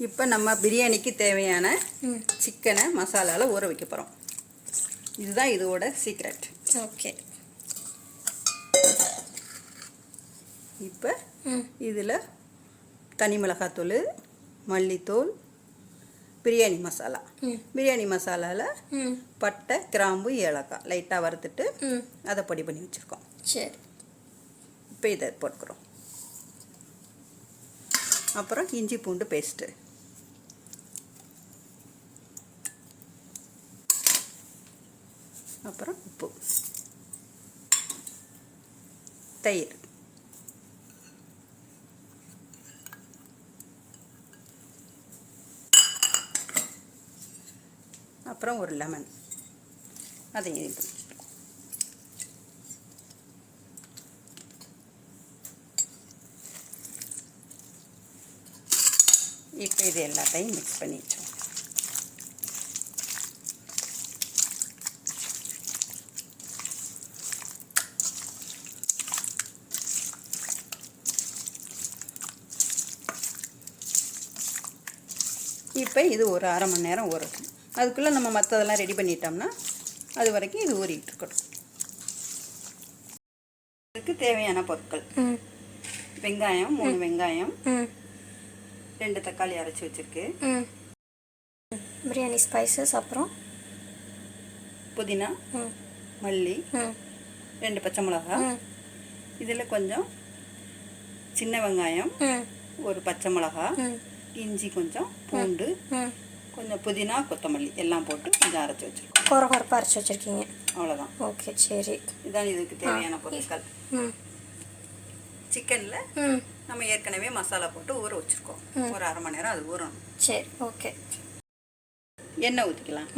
இப்போ நம்ம பிரியாணிக்கு தேவையான சிக்கனை மசாலாவில் ஊற வைக்க போகிறோம். இதுதான் இதோட சீக்ரெட். ஓகே. இப்போ இதில் தனி மிளகாத்தூள், மல்லித்தூள், பிரியாணி மசாலா. பிரியாணி மசாலாவில் பட்டை, கிராம்பு, ஏலக்காய் லைட்டாக வறுத்துட்டு அதை பொடி பண்ணி வச்சுருக்கோம். சரி. இப்போ இதை போட்டுக்கிறோம். அப்புறம் இஞ்சி பூண்டு பேஸ்ட்டு, அப்புறம் உப்பு, தயிர், அப்புறம் ஒரு லெமன், அதையும் பிடிச்சிருக்கோம். இப்போ இது எல்லாத்தையும் மிக்ஸ் பண்ணி வச்சோம். இப்போ இது ஒரு அரை மணி நேரம் ஊறட்டும். அதுக்குள்ளே நம்ம மற்றதெல்லாம் ரெடி பண்ணிட்டோம்னா அது வரைக்கும் இது ஊறிட்டு இருக்கட்டும். இதுக்கு தேவையான பொருட்கள்: வெங்காயம் 3 வெங்காயம், 2 தக்காளி அரைச்சி வச்சிருக்கு, பிரியாணி ஸ்பைசஸ், அப்புறம் புதினா, மல்லி, 2 பச்சை மிளகா, இதில் கொஞ்சம் சின்ன வெங்காயம், ஒரு பச்சை மிளகா, இஞ்சி கொஞ்சம், பூண்டு கொஞ்சம், புதினா, கொத்தமல்லி எல்லாம் போட்டு கொஞ்சம் அரைச்சி வச்சுருக்கோம். கொரகொரப்பாக அரைச்சி வச்சுருக்கீங்க. அவ்வளோதான். ஓகே, சரி. இதுதான் இதுக்கு தேவையான பொருட்கள். சிக்கனில் நம்ம ஏற்கனவே மசாலா போட்டு ஊற வச்சுருக்கோம். ஒரு அரை மணி நேரம் அது ஊறணும். சரி, ஓகே. எண்ணெய் ஊற்றிக்கலாம்.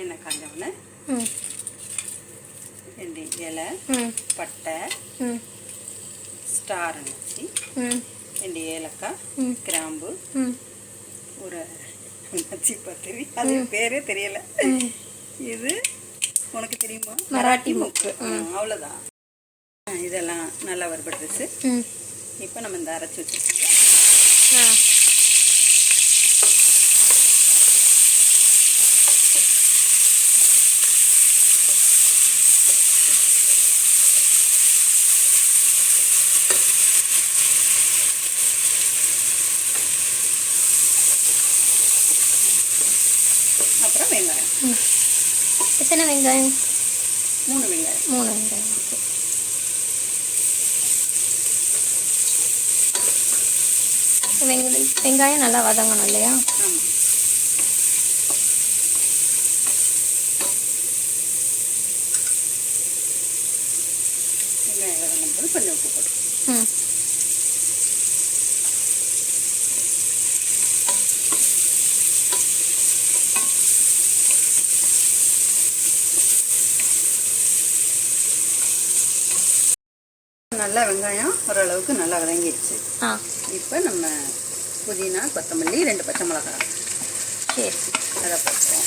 எண்ணெய் காஞ்சவுடனே 2 இலை, பட்டை, ஸ்டார் அணைச்சி, 2 ஏலக்காய், கிராம்பு, ஒரு நச்சி பத்திரி, அது பேரே தெரியல, இது உனக்கு தெரியுமா? மராட்டி முக்கு. அவ்வளோதான். இதெல்லாம் நல்லா வறுபட்டுருச்சு. இப்போ நம்ம இந்த அரைச்சி வச்சுருக்கோம். அப்புறம் வெங்காயம். எத்தனை வெங்காயம்? 3 வெங்காயம். 3 வெங்காயம். ஓகே. வெங்காயம் நல்லா வதங்கணும் இல்லையா? ஆமாம். வெங்காயம் வதங்கும் போது கொஞ்சம் உப்பு போட்டு நல்லா வெங்காயம் ஓரளவுக்கு நல்லா வதங்கிடுச்சு. இப்போ நம்ம புதினா, கொத்தமல்லி, 2 பச்சை மிளகாய், சரி, அதை போட்டுருவோம்.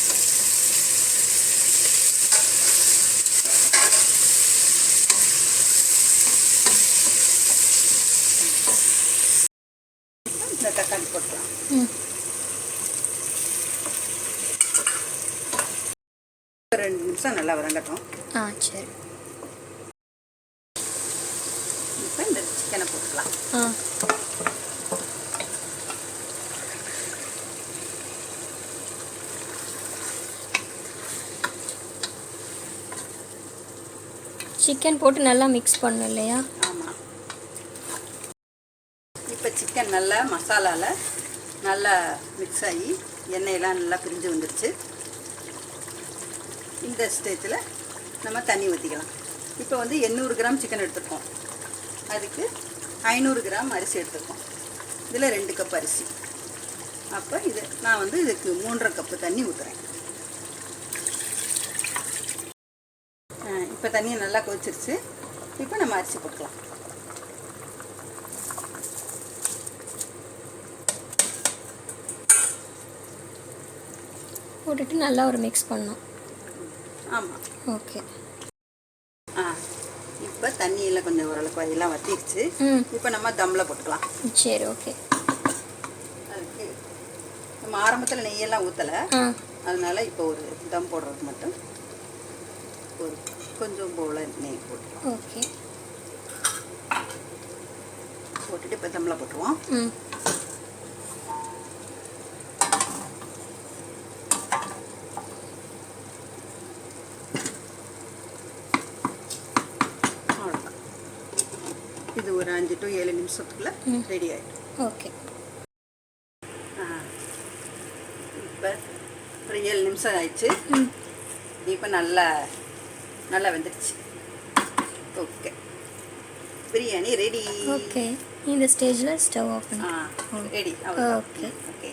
இந்த தக்காளி போட்டுக்கலாம். ஒரு 2 நிமிஷம் நல்லா வதங்கட்டும். சரி. இப்போ இந்த சிக்கனை போட்டுக்கலாம். சிக்கன் போட்டு நல்லா மிக்ஸ் பண்ணணும் இல்லையா? ஆமாம். இப்போ சிக்கன் நல்லா மசாலாவில் நல்லா மிக்ஸ் ஆகி எண்ணெயெல்லாம் நல்லா பிரிஞ்சு வந்துடுச்சு. இந்த ஸ்டேஜில் நம்ம தண்ணி ஊற்றிக்கலாம். இப்போ வந்து 800 கிராம் சிக்கன் எடுத்துருக்கோம். அதுக்கு 500 கிராம் அரிசி எடுத்துருக்கோம். இதில் 2 கப் அரிசி. அப்போ நான் வந்து இதுக்கு 3.5 கப்பு தண்ணி ஊற்றுறேன். இப்போ தண்ணியை நல்லா கொதிச்சிருச்சு. இப்போ நம்ம அரிசி போட்டுக்கலாம். போட்டுட்டு நல்லா ஒரு மிக்ஸ் பண்ணணும். ஆமாம். ஓகே. இப்போ தண்ணியெல்லாம் கொஞ்சம் ஓரளவுக்கு எல்லாம் வத்திடுச்சு. இப்போ நம்ம தம்மில் போட்டுக்கலாம். சரி, ஓகே. அதுக்கு நம்ம ஆரம்பத்தில் நெய்யெல்லாம் ஊற்றலை, அதனால இப்போ ஒரு தம் போடுறதுக்கு மட்டும் ஒரு கொஞ்சம் போல் நெய் போட்டுக்கலாம். ஓகே. போட்டுட்டு இப்போ தம்மில் போட்டுருவோம். அவ்வளோதான். இது ஒரு 5 to 7 நிமிஷத்துக்குள்ள ரெடி ஆகிடும். ஓகே. இப்போ ஒரு 7 நிமிஷம் ஆயிடுச்சு. இப்போ நல்லா வெந்துடுச்சு. Okay, biryani ready. ஓகே, இந்த ஸ்டேஜில் stove off ready. Okay. Okay.